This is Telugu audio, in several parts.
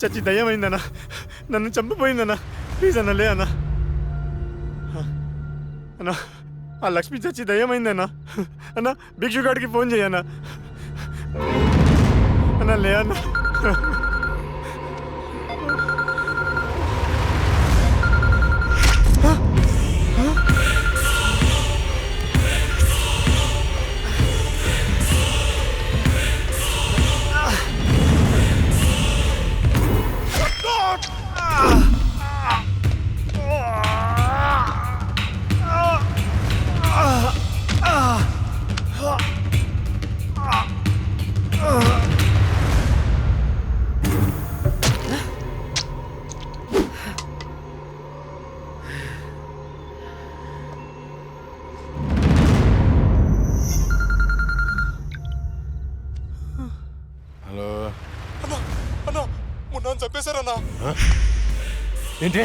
చచ్చి దయ్యమైందన్నా, నన్ను చంపిపోయిందన్నా. ప్లీజ్ అన్న, లే అన్నా. అన్నా, ఆ లక్ష్మి చచ్చి దయ్యమైందన్నా. అన్నా, భిక్షుగాడికి ఫోన్ చేయన్నా. అన్నా, లే అన్నా. చంపేశారన్నా. ఏంటి?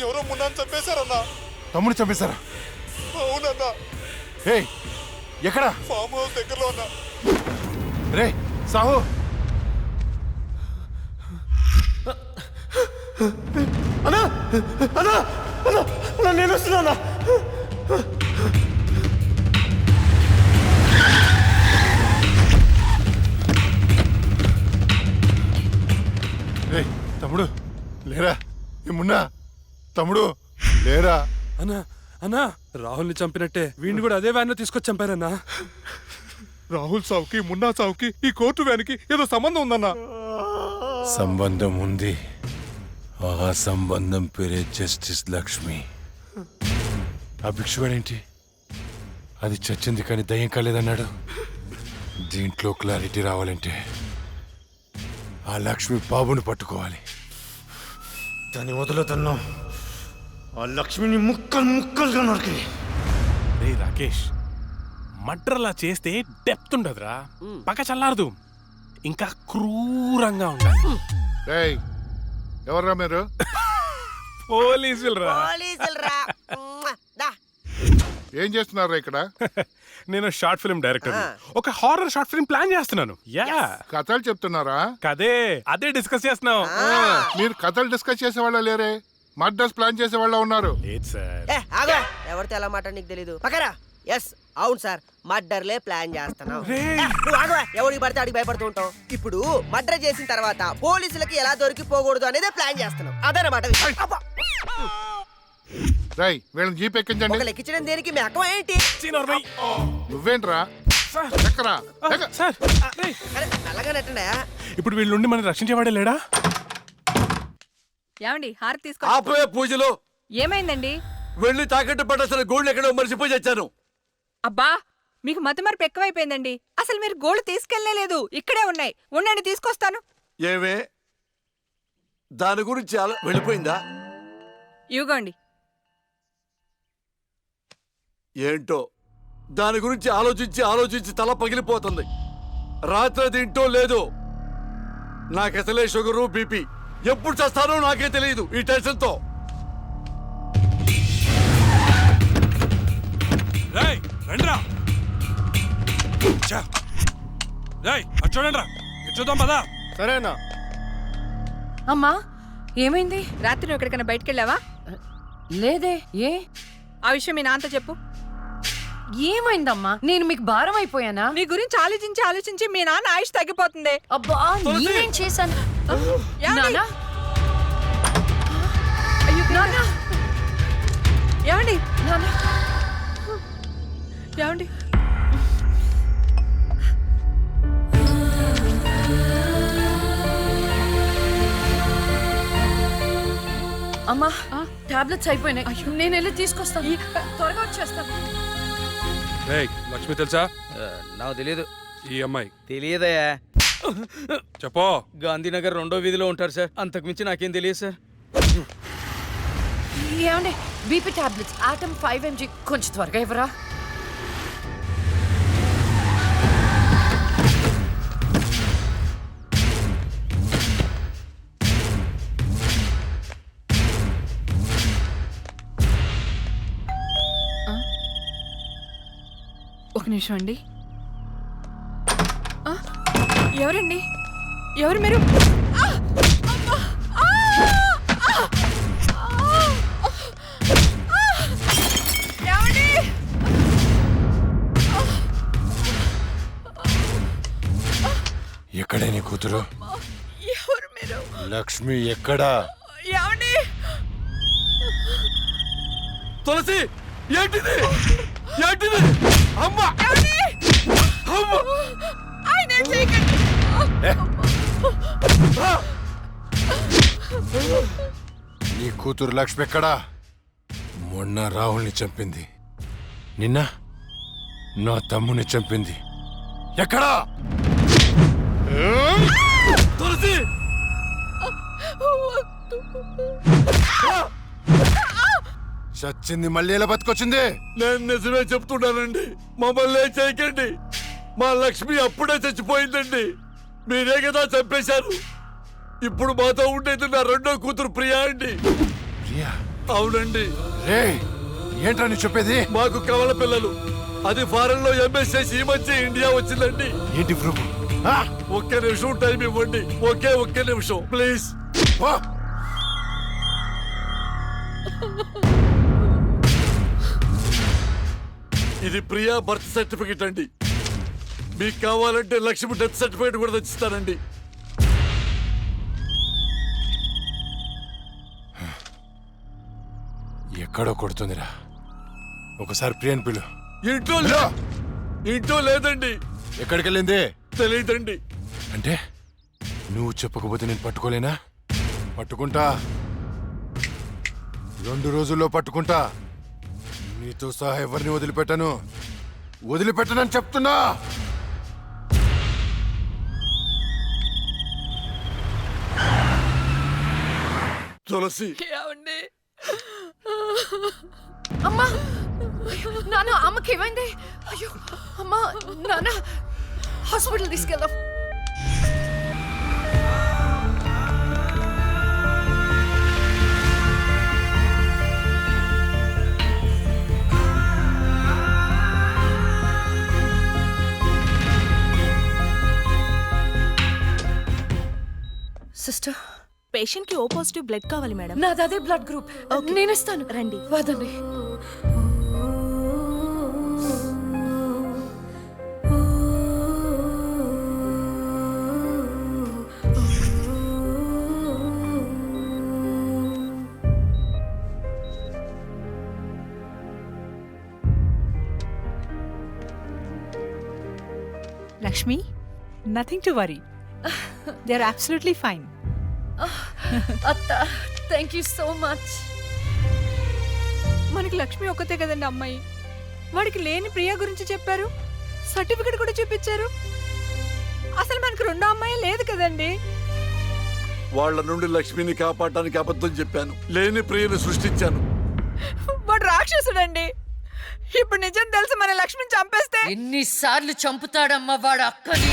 ఎవరో మున్నాను చంపేశారన్నా. తమ్ముడు చంపేశారా? అవునన్నా. ఏయ్, ఎక్కడ? ఫామ్ హౌస్ దగ్గరలో ఉన్నా. రే సాహు, అన్నా అన్నా అన్నా అన్నా, నేను వస్తున్నా. రే తమ్ముడు లేరా? ఏమున్నా తమ్ముడు లేరా? అన్నా అన్నా, రాహుల్ని చంపినట్టే వీడిని కూడా అదే వ్యాన్ లో తీసుకొచ్చి చంపారన్నా. రాహుల్ సావుకి మున్నా సావుకి ఈ కోర్టు వ్యాన్కి ఏదో సంబంధం ఉందన్నా. సంబంధం ఉంది. ఆ సంబంధం పేరే జస్టిస్ లక్ష్మి. ఆ భిక్షుగాడేంటి, అది చచ్చింది కానీ దయ్యం కాలేదన్నాడు. దీంట్లో క్లారిటీ రావాలంటే ఆ లక్ష్మి బాబుని పట్టుకోవాలి. దాన్ని వదులుతున్నా. ఆ లక్ష్మిని ముక్కలు ముక్కలుగా నరికి. రే రాకేష్, మర్డర్లా చేస్తే డెప్త్ ఉండదురా, పక్క చల్లారదు, ఇంకా క్రూరంగా ఉండాలి. ఎవర్రా మీరు? పోలీసులు రా. ఏం చేస్తున్నారా ఇక్కడ? నేను షార్ట్ ఫిల్మ్ డైరెక్టర్, ఒక హారర్ షార్ట్ ఫిల్మ్ ప్లాన్ చేస్తున్నాను. యా, కథలు చెప్తున్నారా? అదే డిస్కస్ చేస్తున్నాం. మీరు కథలు డిస్కస్ చేసే వాళ్ళ లేరే, మర్డర్స్ ప్లాన్ చేసే వాళ్ళ ఉన్నారు. లేదు సార్. ఎవరితో ఎలా మాట నీకు తెలీదు. పక్కరా. ఎస్ అవును సార్, మర్డర్లే ప్లాన్ చేస్తున్నాం. ఎవరికి పడితే అడిగి భయపడుతూ ఉంటావు. ఇప్పుడు మర్డర్ చేసిన తర్వాత పోలీసులకి ఎలా దొరికిపోకూడదు అనేదే ప్లాన్ చేస్తున్నాం. అదనమాట. రై వీళ్ళని జీప్ ఎక్కించండి. ఒక లెక్కించడం దేనికి మీ అక్కం ఏంటి? నువ్వేంట్రా? నల్లగా నెట్టండా. ఇప్పుడు వీళ్ళ నుండి మనం రక్షించేవాడే లేడా? ఏమండి, హారతి తీసుకో. ఆపవే పూజలు. ఏమైందండి? వెళ్ళి తాకట్టు పట్టాల్సిన గోల్డ్ ఎక్కడో మర్చిపోయి వచ్చాను. అబ్బా, మీకు మతిమరుపు ఎక్కువైపోయిందండి. అసలు మీరు గోల్డ్ తీసుకెళ్లేదు, ఇక్కడే ఉన్నాయి. ఉండండి, తీసుకొస్తాను. ఏమే దాని గురించి వెళ్ళిపోయిందా? ఇవ్వండి. ఏంటో దాని గురించి ఆలోచించి ఆలోచించి తల పగిలిపోతుంది. రాత్రి తింటో లేదు. నాకసలే షుగరు బీపీ. ఎప్పుడు చేస్తానో నాకే తెలియదు ఈ టెన్షన్తో. చూడండి, చూద్దాం పదా. సరేనా? అమ్మా, ఏమైంది? రాత్రి నువ్వు ఎక్కడికైనా బయటికి వెళ్ళావా? లేదే. ఏ? ఆ విషయం మీ నాన్నతో చెప్పు. ఏమైందమ్మా? నేను మీకు భారం అయిపోయానా? నీ గురించి ఆలోచించి ఆలోచించి మీ నాన్న ఆయుష్ తగ్గిపోతుంది. అబ్బా, నేనేం చేశాను? ఏమండి? ఏమండి? ఏమండి? అమ్మా, టాబ్లెట్స్ అయిపోయినాయి. నేను వెళ్ళి తీసుకొస్తాను. త్వరగా వచ్చేస్తాను. లక్ష్మి తెలుసా? నాకు తెలియదు. ఈ అమ్మాయి తెలియదయా? చెప్పో. గాంధీనగర్ 2వ వీధిలో ఉంటారు సార్. అంతకుమించి నాకేం తెలియదు సార్. ఏమండి, బీపీ టాబ్లెట్స్ ఆటమ్ 5 mg కొంచెం త్వరగా ఇవ్వరా? ఒక నిమిషం అండి. ఎవరండి? ఎవరు మీరు? కూతురు ఎవరు మీరు? లక్ష్మి ఎక్కడా? ఏమండి? తులసి ఏంటిది ఏంటిది అమ్మా ఏమండి? అమ్మా ఆయన ఏం చేయకండి. నీ కూతురు లక్ష్మి ఎక్కడా? మొన్న రాహుల్ని చంపింది, నిన్న నా తమ్ముని చంపింది. ఎక్కడా? తులసి చచ్చింది మళ్ళీ ఎలా బతికొచ్చింది? నేను నిజమే చెప్తున్నానండి, మమ్మల్ని ఏం చేయకండి. మా లక్ష్మి అప్పుడే చచ్చిపోయిందండి, మీరే కదా చంపేశారు. ఇప్పుడు మాతో ఉండేది నా రెండో కూతురు ప్రియా అండి. ప్రియా? అవునండి. రే, ఏంట్రా నీ చెప్పేది? మాకు కవల పిల్లలు, అది ఫారెన్ లో ఎంఎస్ చేసి ఈ మధ్య ఇండియా వచ్చిందండి. ఏంటి ప్రూఫ్? ఒక్క నిమిషం టైం ఇవ్వండి, ఒక్క నిమిషం ప్లీజ్. ఇది ప్రియా బర్త్ సర్టిఫికెట్ అండి. మీకు కావాలంటే లక్ష్మి డెత్ సర్టిఫికెట్ కూడా తెచ్చిస్తానండి. ఎక్కడో కొడుతుందిరా, ఒకసారి ప్రియని పిలు. ఇంట్లో లేదండి. ఎక్కడికి వెళ్ళింది? తెలియదండి. అంటే నువ్వు చెప్పకపోతే నేను పట్టుకోలేనా? పట్టుకుంటా, 2 రోజుల్లో పట్టుకుంటా. నీతో సహా ఎవరిని వదిలిపెట్టనని చెప్తున్నా. తులసి ఏమండి? అమ్మా నాన్న అమ్మకి ఏమైంది? అయ్యో అమ్మా నాన్న హాస్పిటల్ తీసుకెళ్దాం. సిస్టర్, పేషెంట్ కి ఓ పాజిటివ్ బ్లడ్ కావాలి మేడం. నాది అదే బ్లడ్ గ్రూప్. నేను ఇస్తాను, రండి. వదండి. Lakshmi, nothing to worry. They are absolutely fine. అత్త, థ్యాంక్ యూ సో మచ్. మనకి లక్ష్మి ఒక్కతే కదండి అమ్మాయి. వాడికి లేని ప్రియా గురించి చెప్పారు, సర్టిఫికెట్ కూడా చూపించారు. అసలు మనకి రెండో అమ్మాయి లేదు కదండి. వాళ్ళ నుండి లక్ష్మిని కాపాడటానికి అబద్ధం చెప్పాను, లేని ప్రియను సృష్టించాను. వాడు రాక్షసుడండి. ఇప్పుడు నిజం తెలిసి మన లక్ష్మిని చంపేస్తే ఎన్నిసార్లు చంపుతాడమ్మా వాడు అక్కని?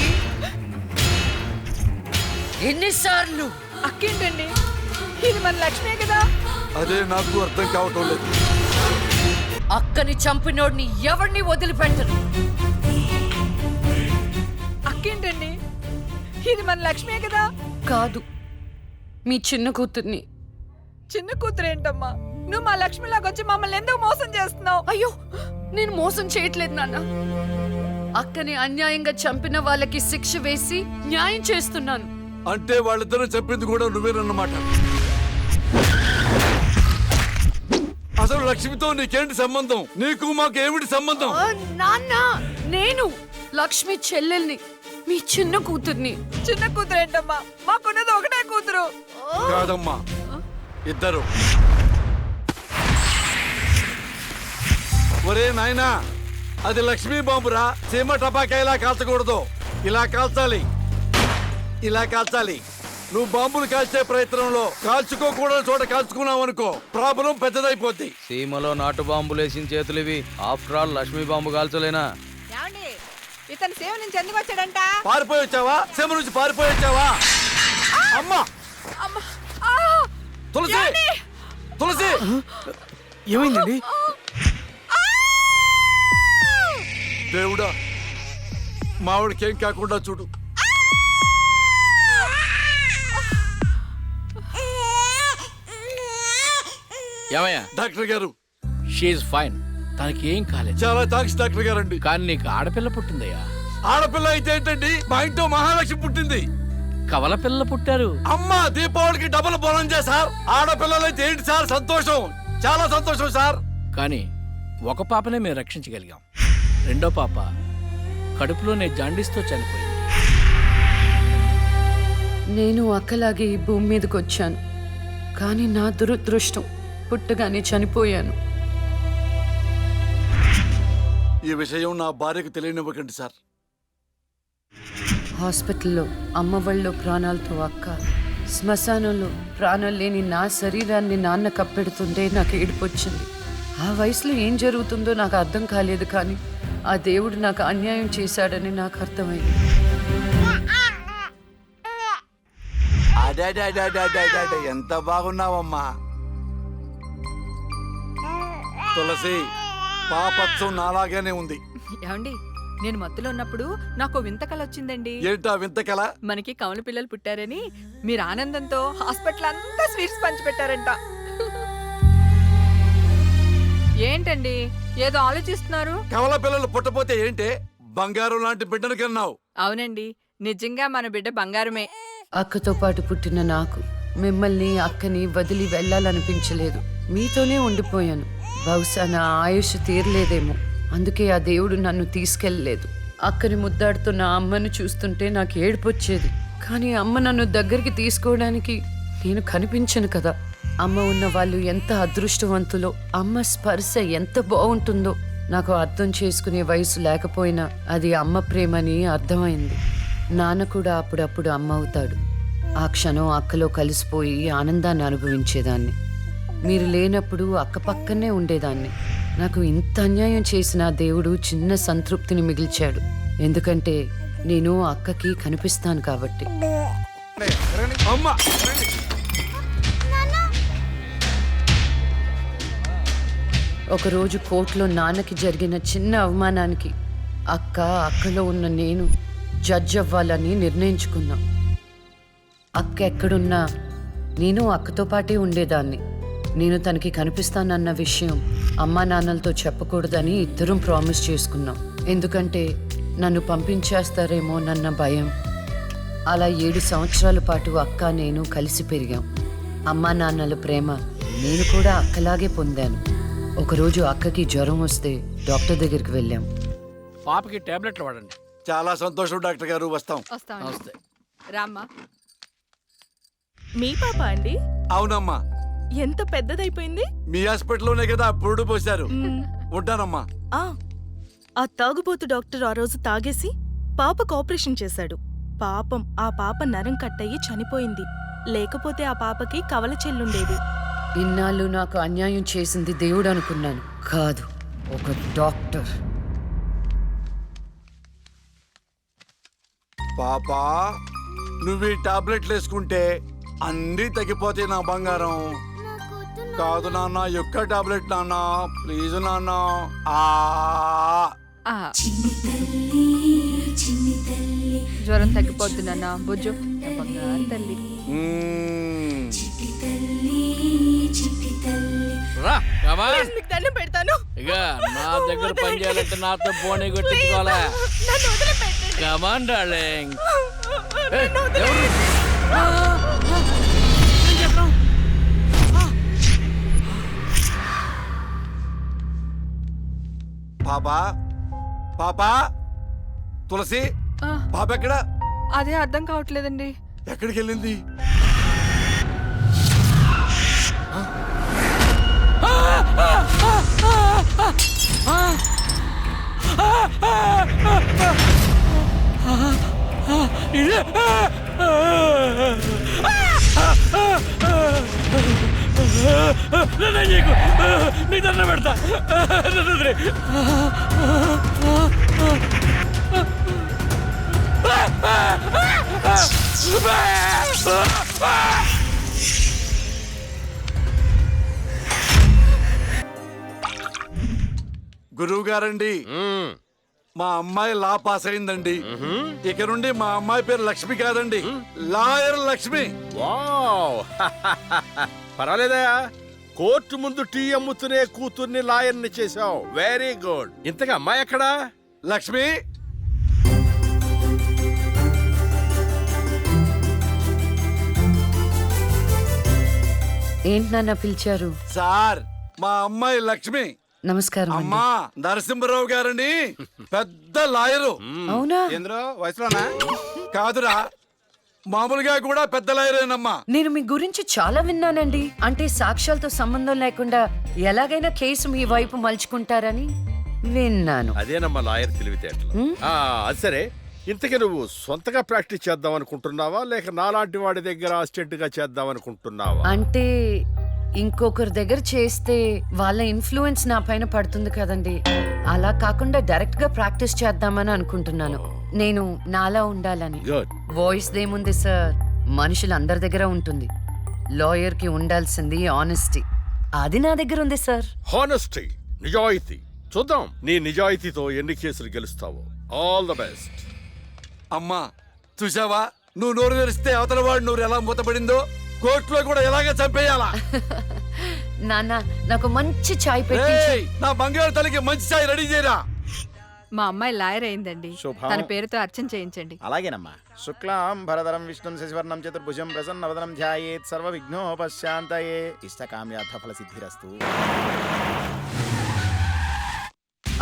ఎన్నిసార్లు? అక్కేంటండి, ఇది మన లక్ష్మే కదా. అదే నాకు అర్థం కావటం లేదు. అక్కని చంపినోడిని ఎవరిని వదిలిపెట్టరు. అక్కేంటండి, ఇది మన లక్ష్మే కదా. కాదు, మీ చిన్న కూతుర్ని. చిన్న కూతురు ఏంటమ్మా? నువ్వు మా లక్ష్మిలాగా వచ్చి మమ్మల్ని ఎందుకు మోసం చేస్తున్నావు? అయ్యో, నేను మోసం చేయట్లేదు నాన్న. అక్కని అన్యాయంగా చంపిన వాళ్ళకి శిక్ష వేసి న్యాయం చేస్తున్నాను. అంటే వాళ్ళిద్దరూ చెప్పింది కూడా నువ్వేనన్నమాట. అసలు లక్ష్మితో నీకేంటి సంబంధం? నీకు మాకు ఏమిటి సంబంధం? నాన్న, నేను లక్ష్మి చెల్లెల్ని, మీ చిన్న కూతుర్ని. చిన్న కూతురు ఏంటమ్మా? మాకున్నది ఒకటే కూతురు. కాదమ్మా, ఇద్దరు. ఒరే నాయనా, అది లక్ష్మీ బాంబురా. సీమ టపాకా ఇలా కాల్చకూడదు, ఇలా కాల్చాలి, ఇలా కాల్చాలి. నువ్వు బాంబులు కాల్చే ప్రయత్నంలో కాల్చుకోకూడదు చోట కాల్చుకున్నావు అనుకో, ప్రాబ్లం పెద్దదైపోద్ది. సీమలో నాటు బాంబులు వేసిన చేతులు ఇవి. ఆఫ్టర్ ఆల్ లక్ష్మీ బాంబు కాల్చలేనా? ఏమండి, ఇతను సేవ నుంచి ఎందుకు వచ్చాడంట? పారిపోయి వచ్చావా? సీమ నుంచి పారిపోయి వచ్చావా? అమ్మా, తులసి, తులసి, ఏమైందండి? దేవుడా, మావిడికేం కాకుండా చూడు. ఏమయ్యా? డాక్టర్ గారు, షీఈ్ ఫైన్, తనకి ఏం కాలేదు. చాలా థాంక్స్ డాక్టర్ గారండి. కానీ నీకు ఆడపిల్ల పుట్టిందయ్యా. ఆడపిల్ల అయితే ఏంటండి, మా ఇంట్లో మహాలక్ష్మి పుట్టింది. కవల పిల్లలు పుట్టారు. అమ్మా దీపావళికి డబుల్ బోనం సార్. ఆడపిల్లలైతే ఏంటి సార్ సంతోషం, చాలా సంతోషం సార్. కానీ ఒక పాపనే మేము రక్షించగలిగాం. రెండో పాప కడుపులోనే జాండీస్తో చనిపోయింది. నేను అక్కలాగే ఈ భూమి మీదకి వచ్చాను, కానీ నా దురదృష్టం పుట్టగానే చనిపోయాను. ఈ విషయం నా భార్యకు తెలియనివ్వకండి సార్. హాస్పిటల్లో అమ్మ వాళ్ళ ప్రాణాలతో అక్క, శ్మశానంలో ప్రాణాలు లేని నా శరీరాన్ని నాన్న కప్పెడుతుంటే నాకు ఏడుపొచ్చింది. ఆ వయసులో ఏం జరుగుతుందో నాకు అర్థం కాలేదు, కానీ ఆ దేవుడు నాకు అన్యాయం చేశాడని నాకు అర్థమైంది. ఎంత బాగున్నావమ్మా తులసి. పాపత్సం నాలాగానే ఉంది. ఏమండి, నేను మత్తులో ఉన్నప్పుడు నాకు వింత కల వచ్చిందండి. ఏంటా వింత కల? మనకి కమల పిల్లలు పుట్టారని మీరు ఆనందంతో హాస్పిటల్ అంతా స్వీట్స్ పంచిపెట్టారంట. ఏంటండి ఏదో ఆలోచిస్తున్నారు? కవల పిల్లలు పుట్టపోతే ఏంటే, బంగారం లాంటి బిడ్డను కన్నావు. అవునండి, నిజంగా మన బిడ్డ బంగారమే. అక్కతో పాటు పుట్టిన నాకు మిమ్మల్ని అక్కని వదిలి వెళ్ళాలనిపించలేదు. మీతోనే ఉండిపోయాను. బహుశా నా ఆయుష్ తీరలేదేమో, అందుకే ఆ దేవుడు నన్ను తీసుకెళ్ళలేదు. అక్కని ముద్దాడుతున్న అమ్మను చూస్తుంటే నాకు ఏడుపొచ్చేది, కానీ అమ్మ నన్ను దగ్గరికి తీసుకోవడానికి నేను కనిపించను కదా. అమ్మ ఉన్న వాళ్ళు ఎంత అదృష్టవంతులో, అమ్మ స్పర్శ ఎంత బాగుంటుందో నాకు అర్థం చేసుకునే వయసు లేకపోయినా అది అమ్మ ప్రేమని అర్థమైంది. నాన్న కూడా అప్పుడప్పుడు అమ్మ అవుతాడు. ఆ క్షణం అక్కలో కలిసిపోయి ఆనందాన్ని అనుభవించేదాన్ని. మీరు లేనప్పుడు అక్క పక్కనే ఉండేదాన్ని. నాకు ఇంత అన్యాయం చేసిన దేవుడు చిన్న సంతృప్తిని మిగిల్చాడు, ఎందుకంటే నేను అక్కకి కనిపిస్తాను కాబట్టి. అమ్మా ఒకరోజు కోర్టులో నాన్నకి జరిగిన చిన్న అవమానానికి అక్కలో ఉన్న నేను జడ్జ్ అవ్వాలని నిర్ణయించుకున్నాం. అక్క ఎక్కడున్నా నేను అక్కతో పాటే ఉండేదాన్ని. నేను తనకి కనిపిస్తానన్న విషయం అమ్మా నాన్నలతో చెప్పకూడదని ఇద్దరం ప్రామిస్ చేసుకున్నాం, ఎందుకంటే నన్ను పంపించేస్తారేమో నన్న భయం. అలా 7 సంవత్సరాల పాటు అక్క నేను కలిసి పెరిగాం. అమ్మా నాన్నల ప్రేమ నేను కూడా అక్కలాగే పొందాను. ఒకరోజు అక్కకి జ్వరం వస్తే డాక్టర్ దగ్గరికి వెళ్ళాం. పాపకి టాబ్లెట్లు వాడండి. చాలా సంతోషం డాక్టర్ గారు, వస్తాం. నమస్తే. రామ్మా. మీ పాప అండి? అవునమ్మా. ఎంత పెద్దదైపోయింది. మీ హాస్పిటల్లోనే కదా పురుడు పోశారు. ఉంటానమ్మా. ఆ తాగుబోతు డాక్టర్ ఆ రోజు తాగేసి పాపకు ఆపరేషన్ చేశాడు. పాపం ఆ పాప నరం కట్టయి చనిపోయింది. లేకపోతే ఆ పాపకి కవల చెల్లుండేది. ఇన్నాళ్ళు నాకు అన్యాయం చేసింది దేవుడు అనుకున్నాను, కాదు ఒక డాక్టర్. పాపా, నువ్వు ఈ టాబ్లెట్లు వేసుకుంటే అన్నీ తగ్గిపోతాయి నా బంగారం. కాదు నాన్న, యొక్క టాబ్లెట్ నాన్న, ప్లీజ్ నాన్న. జ్వరం తగ్గిపోద్ది నాన్న, బుజ్జు బంగారు తల్లి. రా, కమా. మీకు దండం పెడతాను. ఇక నా దగ్గర పని చేయాలంటే నాతో పోనీ కొట్టించుకోవాలా? నన్ను వదిలిపెట్టండి. Come on darling. పాపా, పాపా, తులసి, పాప ఎక్కడ? అదే అర్థం కావట్లేదండి. ఎక్కడికి వెళ్ళింది? నీ దండం పెడతా. గురువు గారండి, మా అమ్మాయి లా పాస్ అయిందండి. ఇక నుండి మా అమ్మాయి పేరు లక్ష్మి కాదండి, లాయర్ లక్ష్మి. పర్వాలేదా? కోర్టు ముందు టీ అమ్ముతూనే కూతుర్ని లాయర్ని చేసావు. Very good. ఇంతగా అమ్మాయి ఎక్కడా? లక్ష్మి, ఏంటి నాన్న పిలిచారు? సార్ మా అమ్మాయి లక్ష్మి. నమస్కారం అండి. అమ్మా నరసింహరావు గారని పెద్ద లాయరు. అవునా? వయసులోనా? కాదురా, మామూలుగా కూడా పెద్ద లాయరేనమ్మా. నేను మీ గురించి చాలా విన్నానండి. అంటే సాక్ష్యాలతో సంబంధం లేకుండా ఎలాగైనా కేసు మీ వైపు మలుచుకుంటారని విన్నాను. అదేనమ్మా లాయర్ తెలివితేటలు. అది సరే, ఇంతకీ నువ్వు సొంతగా ప్రాక్టీస్ చేద్దాం అనుకుంటున్నావా లేక నాలాంటి వాడి దగ్గర అసిస్టెంట్ గా చేద్దాం అనుకుంటున్నావా? అంటే ఇంకొకరి దగ్గర చేస్తే వాళ్ళ ఇన్ఫ్లుయెన్స్ నా పైన పడుతుంది కదండి. అలా కాకుండా డైరెక్ట్ గా ప్రాక్టీస్ చేద్దామని అనుకుంటున్నాను. నేను నాలా ఉండాలని. వాయిస్ దేముంది సార్, మనుషులు అందరి దగ్గర ఉంటుంది. లాయర్ కి ఉండాల్సింది ఆనెస్టీ. అది నా దగ్గర ఉంది సార్. హానెస్టీ, నిజాయితీ. చూద్దాం నీ నిజాయితీతో ఎన్ని కేసులు గెలుస్తావో. All the best. అమ్మా చూసావా, నువ్వు నోరు తెరిస్తే అవతల వాడు నోరు ఎలా మూతపడిందో, కోర్టులో కూడా ఎలాగ చంపేయాలా? నాన్న నాకు మంచి చాయ్ పెట్టి. ఏయ్, నా బంగారు తల్లికి మంచి చాయ్ రెడీ చేయరా. మా అమ్మాయి లాయర్ అయిందండి. శుభం. తన పేరుతో అర్చన చేయించండి. అలాగేనమ్మా. శుక్లాం భరధరం విష్ణుం శశివర్ణం చతుర్భుజం ప్రసన్నవదనం ధ్యాయేత్ సర్వ విఘ్నోపశాంతయే ఇష్టకామ్యార్థ ఫల సిద్ధిరస్తు.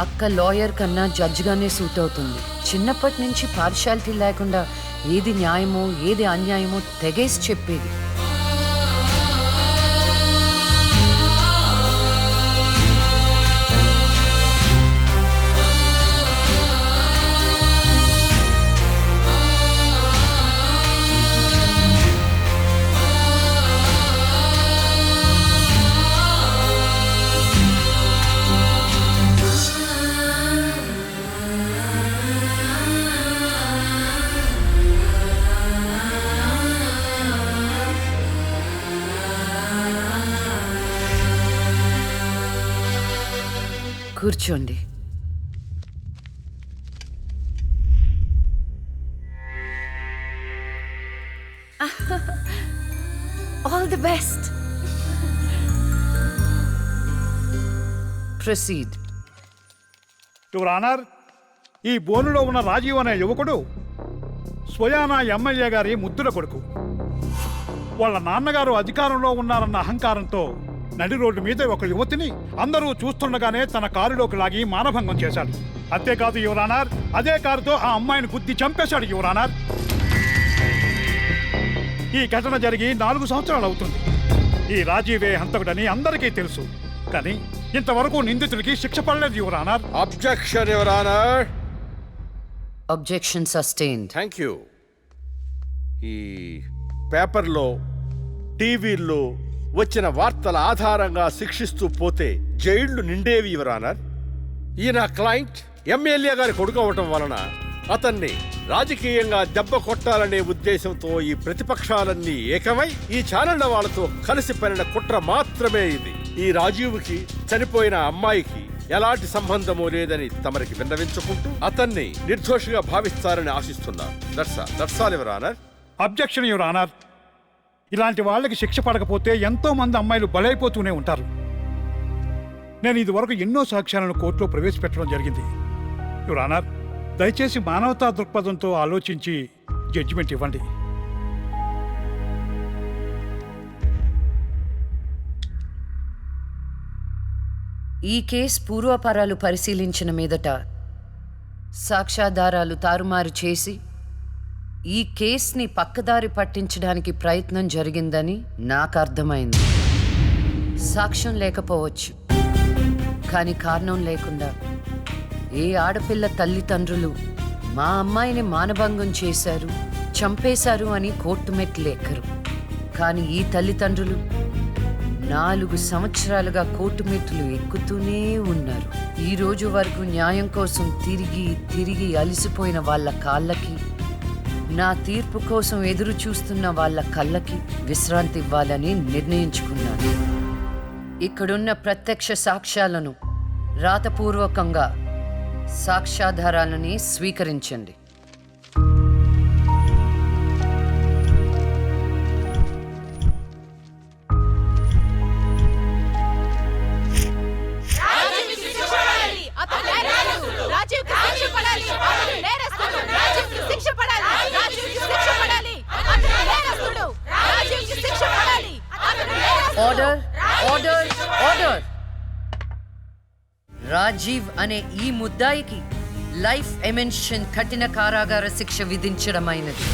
అక్క లాయర్ కన్నా జడ్జ్ గానే సూట్ అవుతుంది. చిన్నప్పటి నుంచి పార్షాలిటీ లేకుండా ఏది న్యాయమో ఏది అన్యాయమో తెగేసి చెప్పేది. కూర్చోండి. All the best. Proceed. Your honour, ఈ బోనులో ఉన్న రాజీవ్ అనే యువకుడు స్వయానా ఎమ్మెల్యే గారి ముద్దుల కొడుకు. వాళ్ళ నాన్నగారు అధికారంలో ఉన్నారన్న అహంకారంతో నడి రోడ్డు మీద ఒక యువతిని అందరూ చూస్తుండగానే తన కారులోకి లాగి మానభంగం చేశాడు. అంతేకాదు యువర్ ఆనర్, అదే కారుతో ఆ అమ్మాయిని గుద్ది చంపేశాడు యువర్ ఆనర్. ఈ ఘటన జరిగి 4 సంవత్సరాలు అవుతుంది. ఈ రాజీవే హంతకుడని అందరికీ తెలుసు, కానీ ఇంతవరకు నిందితుడికి శిక్ష పడలేదు your honour. Objection your honour. Objection sustained. Thank you. ఈ పేపర్లో టీవీల్లో వచ్చిన వార్తల ఆధారంగా శిక్షిస్తూ పోతే జైళ్లు నిండేవి యువర్ ఆనర్. ఈయన క్లయింట్ ఎమ్మెల్యే గారి కొడుకు అవటం వలన అతన్ని రాజకీయంగా దెబ్బ కొట్టాలనే ఉద్దేశంతో ఈ ప్రతిపక్షాలన్నీ ఏకమై ఈ ఛానళ్ల వాళ్ళతో కలిసి పనిన కుట్ర మాత్రమే ఇది. ఈ రాజీవ్కి చనిపోయిన అమ్మాయికి ఎలాంటి సంబంధమూ లేదని తమరికి విన్నవించుకుంటూ అతన్ని నిర్దోషిగా భావిస్తారని ఆశిస్తున్నారు. That's all your honour. Objection your honour. ఇలాంటి వాళ్ళకి శిక్ష పడకపోతే ఎంతో మంది అమ్మాయిలు బలైపోతూనే ఉంటారు. నేను ఇదివరకు ఎన్నో సాక్ష్యాలను కోర్టులో ప్రవేశపెట్టడం జరిగింది యువర్ ఆనర్. దయచేసి మానవతా దృక్పథంతో ఆలోచించి జడ్జిమెంట్ ఇవ్వండి. ఈ కేసు పూర్వాపరాలు పరిశీలించిన మీదట సాక్ష్యాధారాలు తారుమారు చేసి ఈ కేసుని పక్కదారి పట్టించడానికి ప్రయత్నం జరిగిందని నాకు అర్థమైంది. సాక్ష్యం లేకపోవచ్చు, కానీ కారణం లేకుండా ఏ ఆడపిల్ల తల్లిదండ్రులు మా అమ్మాయిని మానభంగం చేశారు, చంపేశారు అని కోర్టు మెట్లు ఎక్కరు. కానీ ఈ తల్లిదండ్రులు 4 సంవత్సరాలుగా కోర్టు మెట్లు ఎక్కుతూనే ఉన్నారు. ఈ రోజు వరకు న్యాయం కోసం తిరిగి తిరిగి అలసిపోయిన వాళ్ళ కాళ్ళకి, నా తీర్పు కోసం ఎదురు చూస్తున్న వాళ్ళ కళ్ళకి విశ్రాంతి ఇవ్వాలని నిర్ణయించుకున్నాను. ఇక్కడున్న ప్రత్యక్ష సాక్ష్యాలను రాతపూర్వకంగా సాక్ష్యాధారాలని స్వీకరించండి. ఆర్డర్ ఆర్డర్ ఆర్డర్ రాజీవ్ అనే ఈ ముద్దాయికి లైఫ్ ఎమెన్షన్ కఠిన కారాగార శిక్ష విధించడమైనది.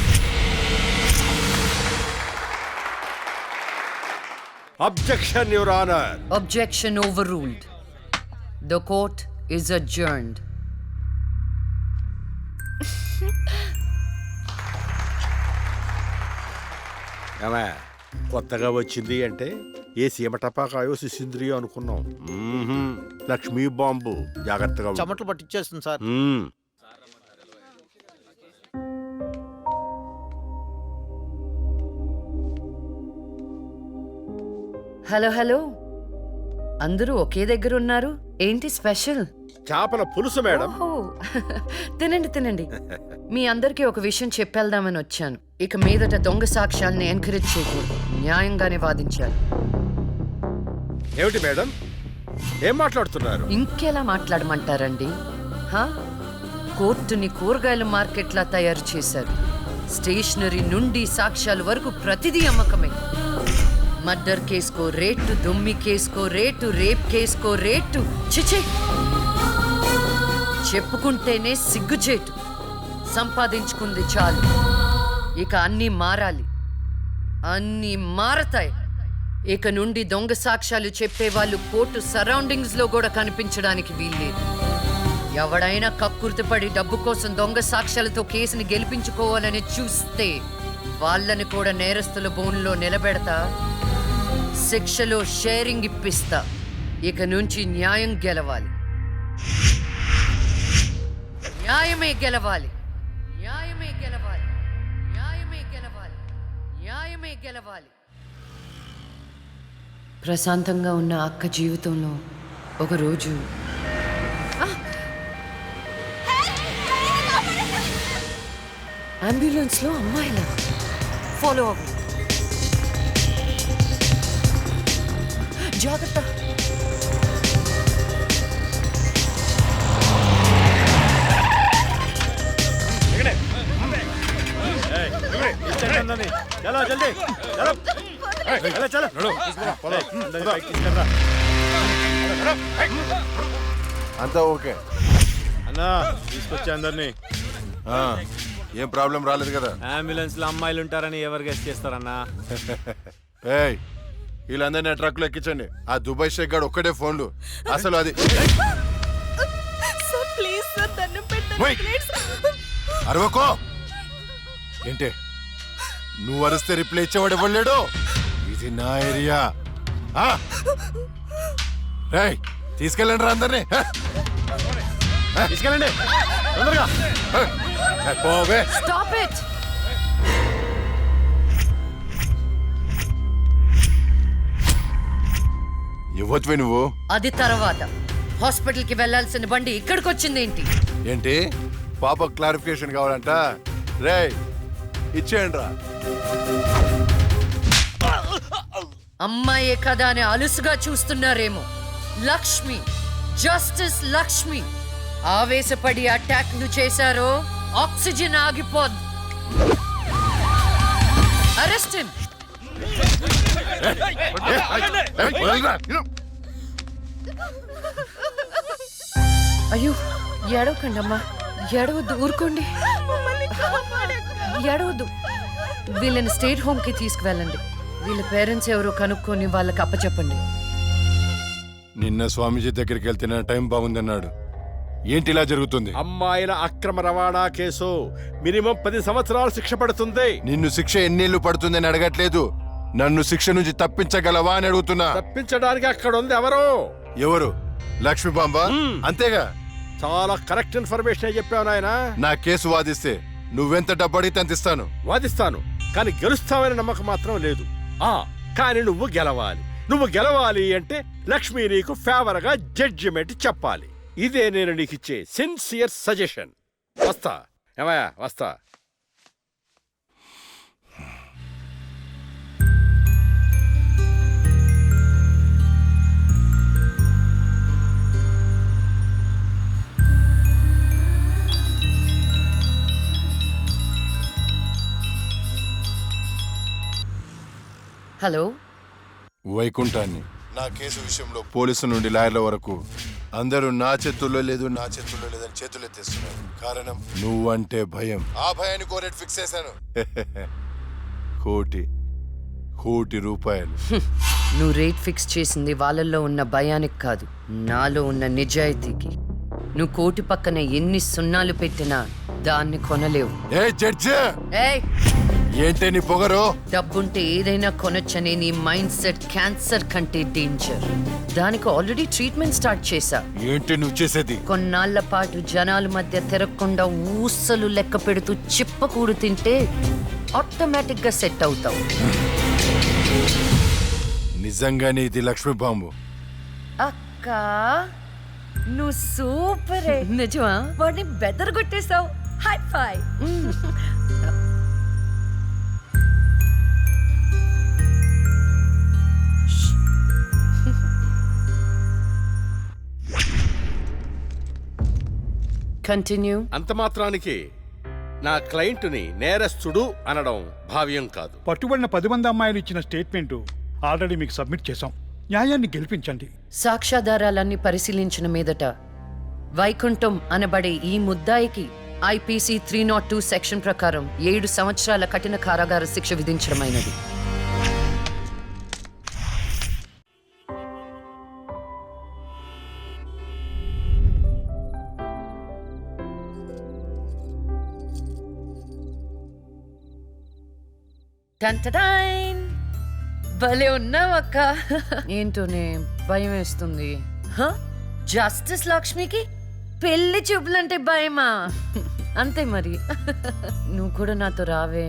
Objection your honour. Objection overruled. The court is adjourned. ఏమే కొత్తగా వచ్చింది అంటే ఏ సీమ టపాకాయో సిసింద్రియో అనుకున్నాం. లక్ష్మీ బాంబు, జాగ్రత్తగా ఉండు. చెమటలు పట్టించేస్తుంది సార్. మ్మ్. హలో హలో, అందరూ ఒకే దగ్గర ఉన్నారు. ఏంటి స్పెషల్? చేపల పులుసు మేడం. ఓహో, తినండి తినండి. మీ అందరికీ ఒక విషయం చెప్పేద్దామని వచ్చాను. ఇక మీదట దొంగ సాక్ష్యాల్ని ఎంకరేజ్ చేయకూడదు, న్యాయంగానే వాదించాలి. ఏమిటి మేడం, ఏం మాట్లాడుతున్నారు? ఇంకెలా మాట్లాడమంటారండి? హా? కోర్టుని కూరగాయల మార్కెట్లా తయారు చేశారు. స్టేషనరీ నుండి సాక్ష్యాల వరకు ప్రతిదీ అమ్మకమే. మర్డర్ కేసుకో రేటు, దొమ్మి కేసుకో రేటు, రేప్ కేసుకో రేటు. చిచి, చెప్పుకుంటేనే సిగ్గుచేటు. సంపాదించుకుంది చాలు, ఇక అన్నీ మారాలి. అన్నీ మారతాయి. ఇక నుండి దొంగ సాక్ష్యాలు చెప్పేవాళ్ళు కోర్టు సరౌండింగ్స్ లో కూడా కనిపించడానికి వీల్లేదు. ఎవడైనా కక్కుర్తిపడి డబ్బు కోసం దొంగ సాక్ష్యాలతో కేసుని గెలిపించుకోవాలని చూస్తే వాళ్ళని కూడా నేరస్తుల బోన్లో నిలబెడతా, శిక్షలో షేరింగ్ ఇప్పిస్తా. ఇక నుంచి న్యాయం గెలవాలి, న్యాయమే గెలవాలి, న్యాయమే గెలవాలి, న్యాయమే గెలవాలి, న్యాయమే గెలవాలి. ప్రశాంతంగా ఉన్న అక్క జీవితంలో ఒకరోజు అంబులెన్స్లో అమ్మాయిలా ఫాలో అవ్వు. జాగ్రత్త. అంతా ఓకే అన్నా తీసుకొచ్చా అందరినీ. ఏం ప్రాబ్లం రాలేదు కదా? అంబులెన్స్ లో అమ్మాయిలు ఉంటారని ఎవరు గెస్ట్ చేస్తారన్నా? ఏయ్, వీళ్ళందరినీ ట్రక్ లో ఎక్కించండి. ఆ దుబాయ్ షేక్ గాడు ఒక్కడే ఫోన్లు. అసలు అది సార్ ప్లీజ్ సార్, దండం పెట్టండి ఓయ్. ప్లీజ్. అరవకో. ఏంటే నువ్వు అరిస్తే రిప్లై ఇచ్చేవాడు ఇవ్వలేడు. ఇది నా ఏరియా. రేయ్, తీసుకెళ్ళండి రా అందరినీ. తీసుకెళ్ళండి తొందరగా. పోవే. Stop it! ఇవ్వచ్చువే నువ్వు. అది తర్వాత. హాస్పిటల్కి వెళ్ళాల్సిన బండి ఇక్కడికి వచ్చిందేంటి? ఏంటి పాప క్లారిఫికేషన్ కావాలంట? రేయ్, ఇచ్చేయండి రా. అమ్మాయే కదా అని అలుసుగా చూస్తున్నారేమో. లక్ష్మి, జస్టిస్ లక్ష్మి ఆవేశపడి అటాక్ ను చేశారో ఆక్సిజన్ ఆగిపోద్ది. Arrest him. అయ్యో, ఏడవకండి అమ్మా, ఏడవద్దు, ఊరుకోండి, ఏడవద్దు. వీళ్ళని స్టేట్ హోమ్ కి తీసుకువెళ్ళండి. వీళ్ళ పేరెంట్స్ ఎవరో కనుక్కొని వాళ్ళకి అప్పచెప్పండి. నిన్న స్వామీజీ దగ్గరికి వెళ్తే నా టైం బాగుందన్నాడు. ఏంటి ఇలా జరుగుతుంది? అమ్మాయిల అక్రమ రవాణా కేసు మినిమం 10 సంవత్సరాలు శిక్ష పడుతుంది. నిన్ను శిక్ష ఎన్నేళ్లు పడుతుందని అడగట్లేదు, నన్ను శిక్ష నుంచి తప్పించగలవా అని అడుగుతున్నా. తప్పించడానికి అక్కడ ఉంది ఎవరు? ఎవరు? లక్ష్మీ బాంబా? అంతేగా. చాలా కరెక్ట్ ఇన్ఫర్మేషన్ చెప్పావు నాయనా. నా కేసు వాదిస్తే నువ్వెంత డబ్బు అడిగితే అంత ఇస్తాను. వాదిస్తాను, కానీ గెలుస్తావని నమ్మకం మాత్రం లేదు. కానీ నువ్వు గెలవాలి. నువ్వు గెలవాలి అంటే లక్ష్మి నీకు ఫేవర్ గా జడ్జిమెంట్ చెప్పాలి. ఇదే నేను నీకు ఇచ్చే సిన్సియర్ సజెషన్. వస్తా ఏమయ్యా, వస్తా. హలో, వైకుంఠాన్ని. నా కేసు విషయంలో పోలీసు నుండి లాయర్ల వరకు అందరూ నా చేతుల్లో లేదు అని చేతులు ఎత్తేస్తున్నారు. కారణం నువ్వంటే భయం. ఆ భయాన్ని కోరేట్ ఫిక్స్ చేశాను. కోటి రూపాయలు. నువ్వు రేట్ ఫిక్స్ చేసింది వాళ్ళల్లో ఉన్న భయానికి కాదు, నాలో ఉన్న నిజాయితీకి. నువ్వు కోటి పక్కన ఎన్ని సున్నాలు పెట్టినా దాన్ని కొనలేవు. ఏ జడ్జి, ఏయ్, ఏంటే నీ పొగరు? డబ్బుంటే ఏదైనా కొనొచ్చనే నీ మైండ్ సెట్ క్యాన్సర్ కంటే డేంజర్. దానికి ఆల్రెడీ ట్రీట్మెంట్ స్టార్ట్ చేశా. ఏంటి నువ్వు చేసేది? కొన్నాళ్ల పాటు జనాల మధ్య తిరగకుండా ఊసలు లెక్క పెడుతూ చిప్పకూడు తింటే ఆటోమేటిక్ గా సెట్ అవుతావు. నిజంగానే ఇది లక్ష్మీ బాంబు. అక్క, నువ్వు సూపరే. నిజమా? వాడిని బెదరగొట్టేశావు. హై ఫై. కంటిన్యూ. అంత మాత్రానికి నా క్లయింట్ని నేరస్తుడు అనడం భావ్యం కాదు. పట్టుబడిన 10 మంది అమ్మాయిలు ఇచ్చిన స్టేట్మెంట్ ఆల్రెడీ మీకు సబ్మిట్ చేశాం. న్యాయాన్ని గెలిపించండి. సాక్ష్యాధారాలన్నీ పరిశీలించిన మీదట వైకుంఠం అనబడే ఈ ముద్దాయికి ఐపీసీ 302 సెక్షన్ ప్రకారం 7 సంవత్సరాల కఠిన కారాగార శిక్ష విధించడమైనది. టంటడైన్! భలే ఉన్నావక్క. ఏంటోనే భయం వేస్తుంది. జస్టిస్ లక్ష్మికి పెళ్లి చూపులంటే భయమా? అంతే మరి. నువ్వు కూడా నాతో రావే.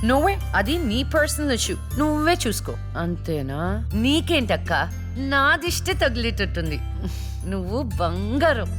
నువ్వే, అది నీ పర్సనల్ ఇష్యూ, నువ్వే చూసుకో. అంతేనా? నీకేంటక్క, నా దిష్టి తగిలేటట్టుంది. నువ్వు బంగారం.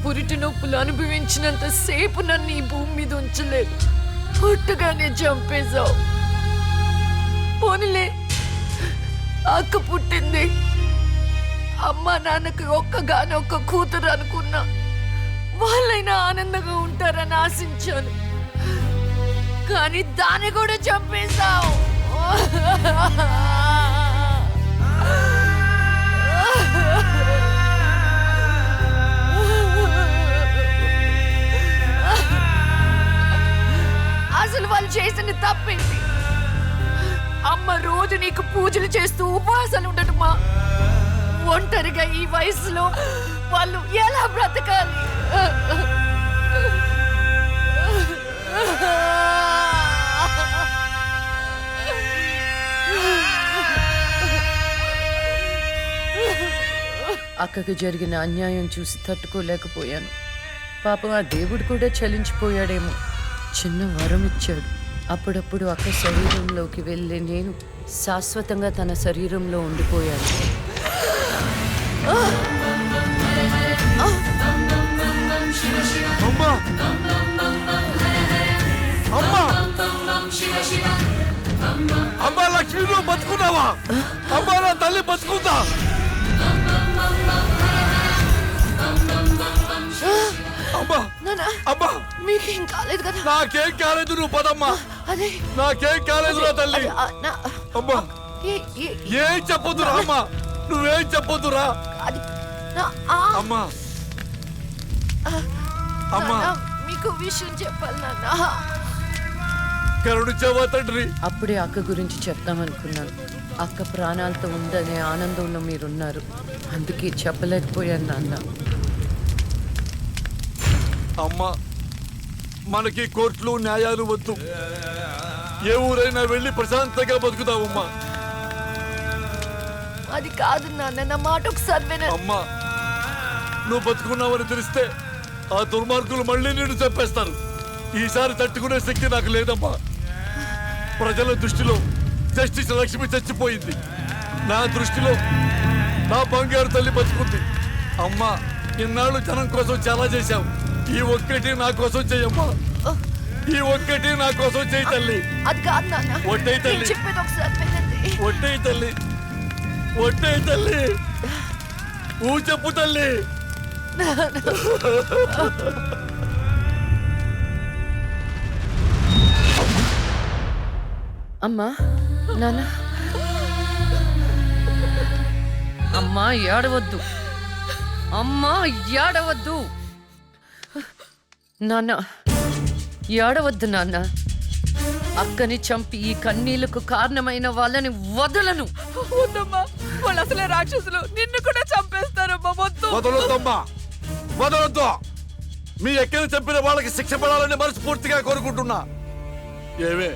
పురిటి నొప్పులు అనుభవించినంత సేపు నన్ను ఈ భూమి మీద ఉంచలేదు. పుట్టగానే చంపేశావు. పోనీలే, అక్క పుట్టింది. అమ్మ నాన్నకి ఒక్కగానొక్క కూతురు అనుకున్నా. వాళ్ళైనా ఆనందంగా ఉంటారని ఆశించాను. కానీ దాన్ని కూడా చంపేశావు. అసలు వాళ్ళు చేసిన తప్పేంటి? అమ్మ రోజు నీకు పూజలు చేస్తూ ఉపవాసాలు ఉండటమా? ఒంటరిగా ఈ వయసులో వాళ్ళు ఎలా బ్రతకాలి? అక్కకు జరిగిన అన్యాయం చూసి తట్టుకోలేకపోయాను. పాపం ఆ దేవుడు కూడా చలించిపోయాడేమో. చిన్న వరం ఇచ్చాడు. అప్పుడప్పుడు అక్క శరీరంలోకి వెళ్ళే నేను శాశ్వతంగా తన శరీరంలో ఉండిపోయాను. అమ్మా! అమ్మా! అమ్మా లక్ష్మి, నువ్వు బతుకున్నావా? అమ్మా, నా తల్లి బతుకుందా? అమ్మా! అమ్మా! మీకేం కాలేదు కదా? నాకేం కాలేదు, నువ్వు పదమ్మా. అదే నాకేం కాలేదురా తల్లి. అమ్మా ఏం చెప్పొద్దురా అమ్మా, నువ్వేం చెప్పొద్దురా. అమ్మా అమ్మా మీకు విషయం చెప్పాలి నాన్న. కరుణించావా తండ్రి? అప్పుడే అక్క గురించి చెప్తామనుకున్నాను. అక్క ప్రాణాలతో ఉందనే ఆనందంలో మీరున్నారు, అందుకే చెప్పలేకపోయాను నాన్న. అమ్మా మనకి కోర్టులు న్యాయాలు వద్దు, ఏ ఊరైనా వెళ్ళి ప్రశాంతంగా బతుకుతావమ్మా. అది కాదు నాన్న, నా మాట ఒకసారి వినండి. అమ్మా నువ్వు బతుకున్నావని తెలిస్తే ఆ దుర్మార్గులు మళ్ళీ నిన్ను చంపేస్తారు. ఈసారి తట్టుకునే శక్తి నాకు లేదమ్మా. ప్రజల దృష్టిలో జస్టిస్ లక్ష్మి చచ్చిపోయింది, నా దృష్టిలో నా బంగారు తల్లి బతుకుంది. అమ్మా ఇన్నాళ్ళు జనం కోసం చాలా చేశావు, ఈ ఒక్కటి నా కోసం చెయ్యమ్మా. ఈ ఒక్కటి నా కోసం చెయ్యి తల్లి. అది కాదు నాన్న, ఒట్టేయి తల్లి, నేను చెప్పేది ఒకసారి వినండి. ఒట్టేయి తల్లి, ఒట్టేయి తల్లి, చెప్పు తల్లి. అమ్మా నాన్న, అమ్మా ఏడవద్దు, అమ్మా ఏడవద్దు నాన్న, ఏడవద్దు నాన్న. అక్కని చంపి ఈ కన్నీళ్లకు కారణమైన వాళ్ళని వదలను. వద్దమ్మా, వాళ్ళు అసలే రాక్షసులు, నిన్ను కూడా చంపేస్తారమ్మా. వద్దు. వదలొద్దమ్మా, వదలొద్దు. మీ ఎక్కని చంపిన వాళ్ళకి శిక్ష పడాలని మనస్ఫూర్తిగా కోరుకుంటున్నా. ఏవే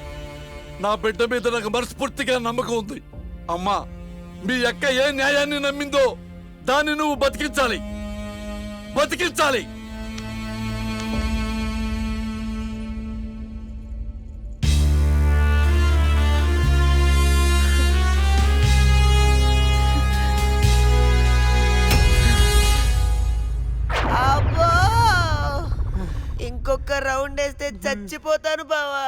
నా బిడ్డ మీద నాకు మనస్ఫూర్తిగా నమ్మకం ఉంది. అమ్మా మీ అక్క ఏ న్యాయాన్ని నమ్మిందో దాన్ని నువ్వు బతికించాలి, బతికించాలి. అబ్బో, ఇంకొక రౌండ్ వేస్తే చచ్చిపోతాను బావా.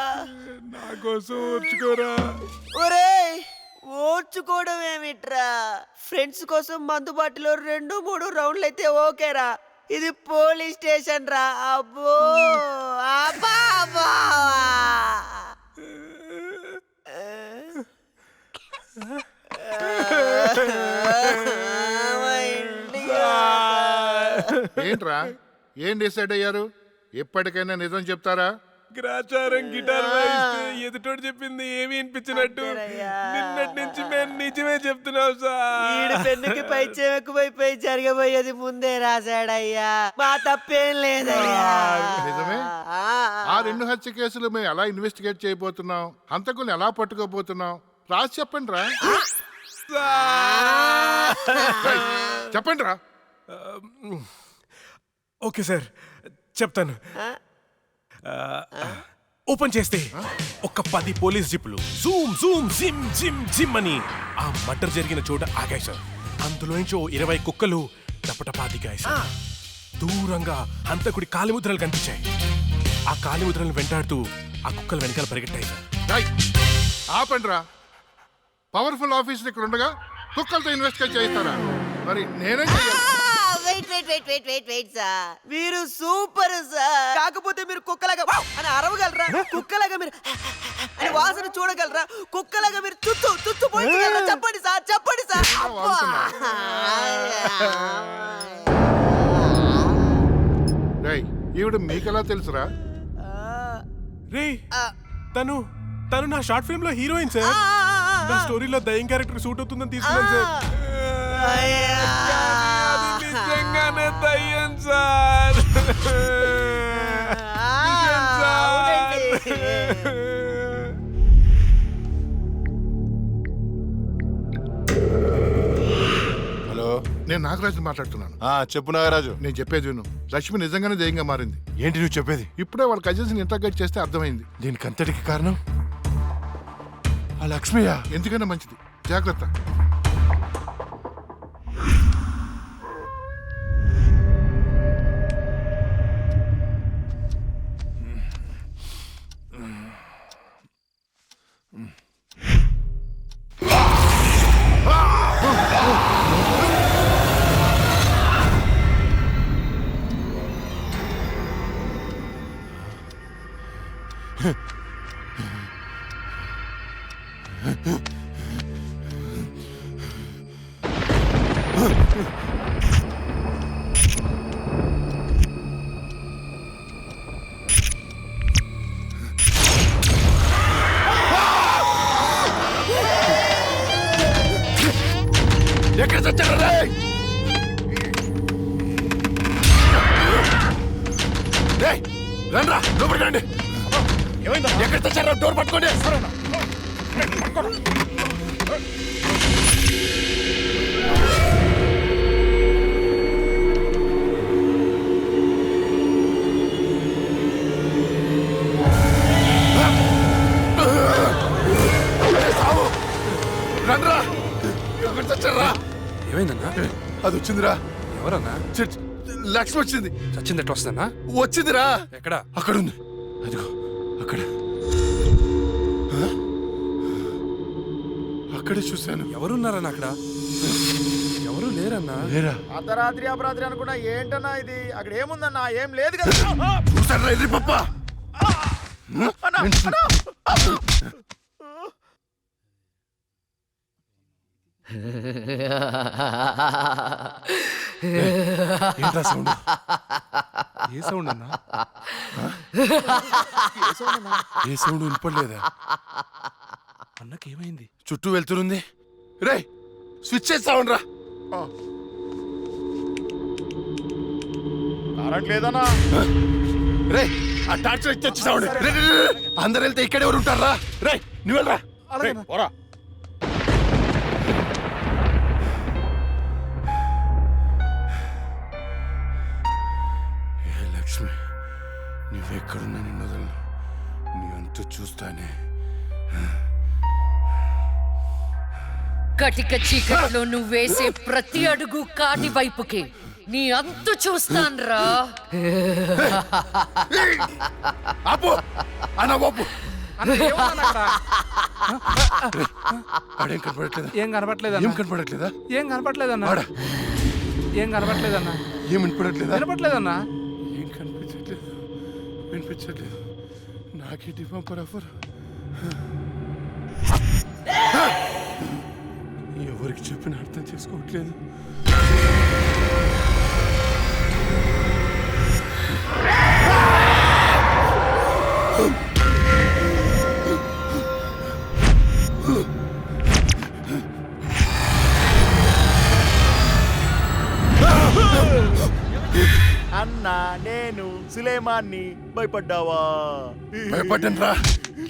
నా కోసం ఓర్చుకోరా. ఒరేయ్ ఓర్చుకోవడం ఏమిట్రా, ఫ్రెండ్స్ కోసం మందుబాటులో 2-3 రౌండ్లు అయితే ఓకేరా, ఇది పోలీస్ స్టేషన్ రా. అబ్బో అబ్బా అబ్బా. ఏంట్రా ఏం డిసైడ్ అయ్యారు? ఎప్పటికైనా నిజం చెప్తారా? గ్రాచారం గిటార్ వాయిస్తే ఎదుటోడు చెప్పింది ఏమి వినిపించినట్టు నిన్నటి నుంచి మేము నిజమే చెప్తున్నాం సార్. ఈడు పెన్నుకి పై చెక్కుపోయిపోయి జరగబోయేది ముందే రాశాడయ్యా, మా తప్పేం లేదయ్యా. నిజమే. ఆ 2 హత్య కేసులు మేము ఎలా ఇన్వెస్టిగేట్ చేయబోతున్నాం, హంతకుల్ని ఎలా పట్టుకోబోతున్నాం రాసి చెప్పండి రా. చెప్పండి రా. ఓకే సార్ చెప్తాను. ఓపెన్ చేస్తే ఒక 10 పోలీస్ జీపులు జూమ్ జూమ్ జిమ్ జిమ్ జిమ్ అని ఆ మర్డర్ జరిగిన చోట ఆగాయి సార్. అందులోంచి 20 కుక్కలు టపటపా దిగాయి సార్. దూరంగా హంతకుడి కాలిముద్రలు కనిపించాయి. ఆ కాలిముద్రలను వెంటాడుతూ ఆ కుక్కలు వెనకాల పరిగెట్టాయి సార్. ఆపండి రా. పవర్ఫుల్ ఆఫీసర్ ఇక్కడ ఉండగా కుక్కలతో ఇన్వెస్టిగేట్ చేయిస్తారా? మరి నేనే చెయ్యాలి. వెయిట్ సార్, మీరు సూపర్ సార్. కాకపోతే మీరు కుక్కలాగా వావ్ అని అరవగలరా? కుక్కలాగా మీరు అని వాసన చూడగలరా? కుక్కలాగా మీరు చుత్తు పోయించగలరా? చెప్పండి సార్, చెప్పండి సార్. రేయ్ ఈవిడ మీకెలా తెలుసురా? రే తను నా షార్ట్ ఫిల్మ్ లో హీరోయిన్ సార్. నా స్టోరీలో దయ్యం క్యారెక్టర్ సూట్ అవుతుందని తీసుకున్నాను సార్. నిజంగానే దయ్యం సార్. హలో, నేను నాగరాజు మాట్లాడుతున్నాను. చెప్పు నాగరాజు. నేను చెప్పేది విను. లక్ష్మి నిజంగానే దయ్యంగా మారింది. ఏంటి నువ్వు చెప్పేది? ఇప్పుడే వాళ్ళ కజిన్స్ ఇంటర్గేట్ చేస్తే అర్థమైంది. దీనికి అంతటికి కారణం ఆ లక్ష్మియా? ఎందుకైనా మంచిది, జాగ్రత్త. ఎక్కడ చచ్చారు రండ్రా లోపలికి రండి. ఎక్కడ తెచ్చారా డోర్ పట్టుకోండి. రండ్రా ఎక్కడ తెచ్చారా. ఏమైందన్నా? అది వచ్చిందిరా. ఎవరన్నా? లక్ష్మి వచ్చింది. చచ్చింది ఎట్లా వస్తుందన్నా? వచ్చిందిరా. ఎక్కడ? అక్కడ ఉంది. అదిగో అక్కడ. అక్కడే చూశాను. ఎవరున్నారన్నా అక్కడ? ఎవరు లేరన్నా. లేరా? అర్ధరాత్రి అపరాత్రి అనుకున్నా ఏంటన్నా ఇది? అక్కడ ఏముందన్నా? ఏం లేదు కదా. చూసారా ఎర్రి పప్ప. ఏంట్రా సౌండ్? ఏ సౌండ్ అన్నా? ఏ సౌండ్ వినపడలేదా? అన్నకి ఏమైంది? చుట్టూ వెళ్తురుంది. రే స్విచ్ చేస్తావుండ్రా. కరెంట్ లేదన్నా. రే ఆ టార్చ్ లైట్ తెచ్చి సౌండ్. అందరు వెళ్తే ఇక్కడ ఎవరు ఉంటారా? రే నువ్వు వెళ్ళరా. పోరా. లక్ష్మి నువ్వెక్కడున్నా నిన్ను వదలను. నీ అంతు చూస్తానే. కటిక చీకట్లో నువ్వేసే ప్రతి అడుగు కాటి వైపుకి నీ అంతు చూస్తాన్రా. ఆపు అన్న బాపు. ఆడేం కనపడట్లేదా? ఏం కనపట్లేదా? ఏం కనపడట్లేదా? ఏం కనపట్లేదన్నా. ఆడ ఏం కనపట్లేదన్నా. ఏం వినపడట్లేదా? వినపట్లేదన్నా. ఏం కనిపించట్లేదు. వినిపించట్లేదు. నాకేంటి పంపరాఫర్. ఎవరికి చెప్పిన అర్థం చేసుకోవట్లేదు. అన్నా నేను సులేమాన్ని. భయపడ్డావా? భయపడ్డాను రా.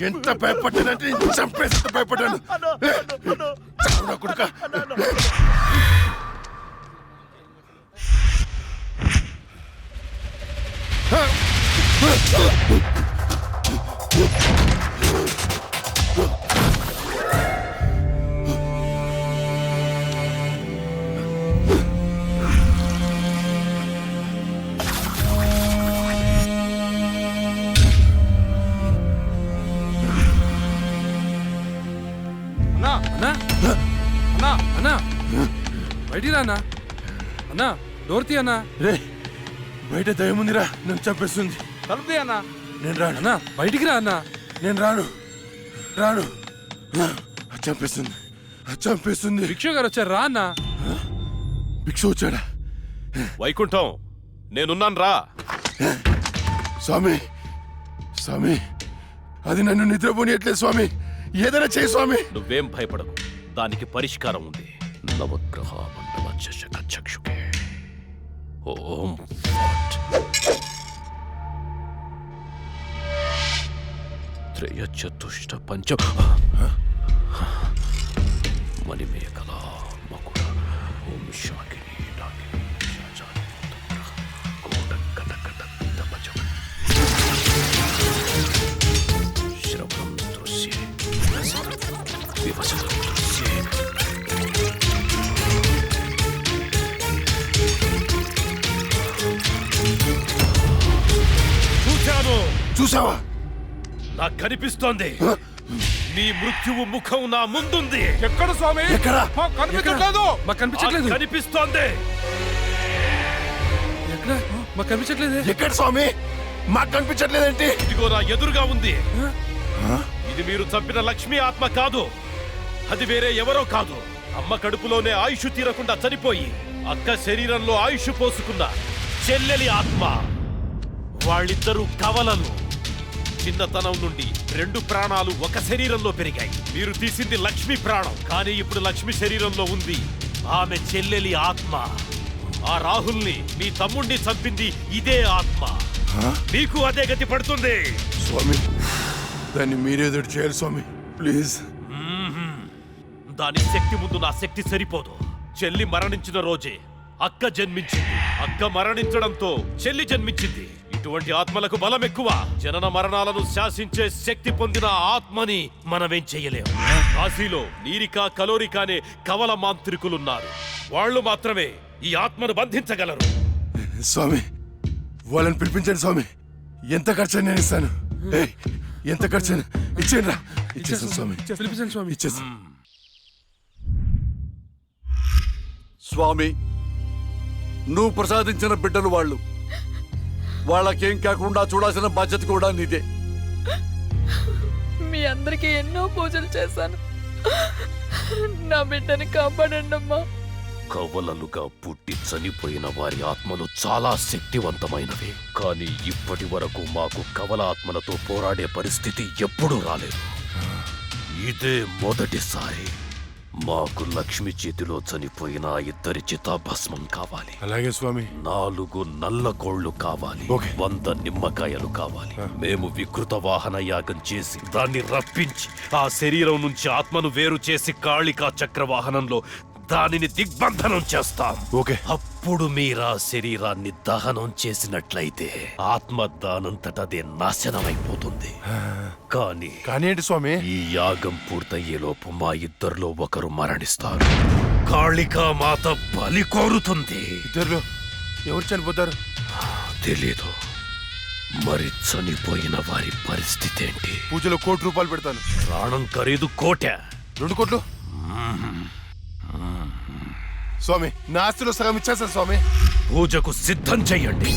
ఎంత భయపడ్డానంటే చంపేసి భయపడ్డాను. కొడుక బయటికి రానా అన్నా. డోర్ తీ అన్నా. రే బయట దయముందిరా. నన్ను చంపేస్తుంది. తలుపు తీ అన్నా. నేను రాను. అన్నా బయటికి రా అన్నా. నేను రాను. రాను. చంపేస్తుంది. చంపేస్తుంది. భిక్షు గారు వచ్చారు రా అన్నా. భిక్ష వచ్చాడా? వైకుంఠం నేనున్నాను రా. స్వామి స్వామి అది నన్ను నిద్రపోనియట్లేదు స్వామి. ఏదైనా చేయి స్వామి. నువ్వేం భయపడకు, దానికి పరిష్కారం ఉంది. నవగ్రహ మండల చషక చక్షుకే ఓం ఫట్ త్రయ చతుష్ట పంచ మణిమేకల మకుడ ఓం శాకిని నాగిని శాచాని కోట కటకట తపచం శ్రవణం దృశ్యే వివసనం దృశ్యే. చూసావా? నాకు కనిపిస్తోంది. నీ మృత్యువు ముఖం నా ముందుంది. ఎక్కడ స్వామి? ఎక్కడ? కనిపించట్లేదు. మాకు కనిపించట్లేదు. కనిపిస్తోంది. ఎక్కడ? మాకు కనిపించట్లేదు. ఎక్కడ స్వామి? మాకు కనిపించట్లేదేంటి? ఇదిగో నా ఎదురుగా ఉంది. ఇది మీరు చంపిన లక్ష్మీ ఆత్మ కాదు, అది వేరే ఎవరో కాదు, అమ్మ కడుపులోనే ఆయుష్ తీరకుండా చనిపోయి అక్క శరీరంలో ఆయుష్ పోసుకున్న చెల్లెలి ఆత్మ. వాళ్ళిద్దరూ కవలలు. చిన్నతనం నుండి 2 ప్రాణాలు ఒక శరీరంలో పెరిగాయి. మీరు తీసింది లక్ష్మి ప్రాణం, కానీ ఇప్పుడు లక్ష్మి శరీరంలో ఉంది ఆమె చెల్లెలి ఆత్మ. ఆ రాహుల్ని, మీ తమ్ముణ్ణి చంపింది ఇదే ఆత్మ. మీకు అదే గతి పడుతుంది. స్వామి, దాన్ని మీరేదో చేయాలి స్వామి, ప్లీజ్. దాని శక్తి ముందు నా శక్తి సరిపోదు. చెల్లి మరణించిన రోజే అక్క జన్మించింది. అక్క మరణించడంతో చెల్లి జన్మించింది. ఇటువంటి ఆత్మలకు బలం ఎక్కువ. జనన మరణాలను శాసించే శక్తి పొందిన ఆత్మని మనమేం చెయ్యలేము. కాశీలో నీరిక, కలోరిక అనే కవల మాంత్రికులున్నారు. వాళ్ళు మాత్రమే ఈ ఆత్మను బంధించగలరు. స్వామి, వాళ్ళని పిలిపించండి స్వామి. ఎంత ఖర్చు నేను ఇస్తాను. ఏయ్, ఎంత ఖర్చు ఇచ్చేయండి రా. ఇచ్చేసాను స్వామి, పిలిపించండి స్వామి. ఇచ్చేసాను స్వామి. నువ్వు ప్రసాదించిన బిడ్డలు వాళ్ళు. వాళ్ళకేం కాకుండా చూడాల్సిన బాధ్యత కూడా నీదే. మీ అందరికీ ఎన్నో పూజలు చేశాను. నా బిడ్డని కాపాడండి అమ్మా. కవలలుగా పుట్టి చనిపోయిన వారి ఆత్మలు చాలా శక్తివంతమైనవి. కానీ ఇప్పటి వరకు మాకు కవల ఆత్మలతో పోరాడే పరిస్థితి ఎప్పుడూ రాలేదు. ఇదే మొదటిసారి. మాకు లక్ష్మి చేతిలో చనిపోయిన 2 చితాభస్మం కావాలి. అలాగే స్వామి. 4 నల్ల కోళ్లు కావాలి. 100 నిమ్మకాయలు కావాలి. మేము వికృత వాహన యాగం చేసి దాన్ని రప్పించి ఆ శరీరం నుంచి ఆత్మను వేరు చేసి కాళికా చక్రవాహనంలో దానిని దిగ్బంధనం చేస్తాం. అప్పుడు మీరా శరీరాన్ని దహనం చేసినట్లయితే ఆత్మ దానంతటదే నాశనమైపోతుంది. కానీ ఏంటి స్వామి? ఈ యాగం పూర్తయ్యేలోపు మా ఇద్దరిలో ఒకరు మరణిస్తారు. కాళికా మాత బలి కోరుతుంది. ఇద్దరు ఎవరు చనిపోతారు? తెలీదు. మరి చనిపోయిన వారి పరిస్థితి ఏంటి? పూజలో 1 కోటి రూపాయలు పెడతాను. ప్రాణం ఖరీదు 1 కోటి. 2 కోట్లు స్వామి. నా ఆస్తిలో సగం ఇచ్చేస్తాను స్వామి. పూజకు సిద్ధం చెయ్యండి.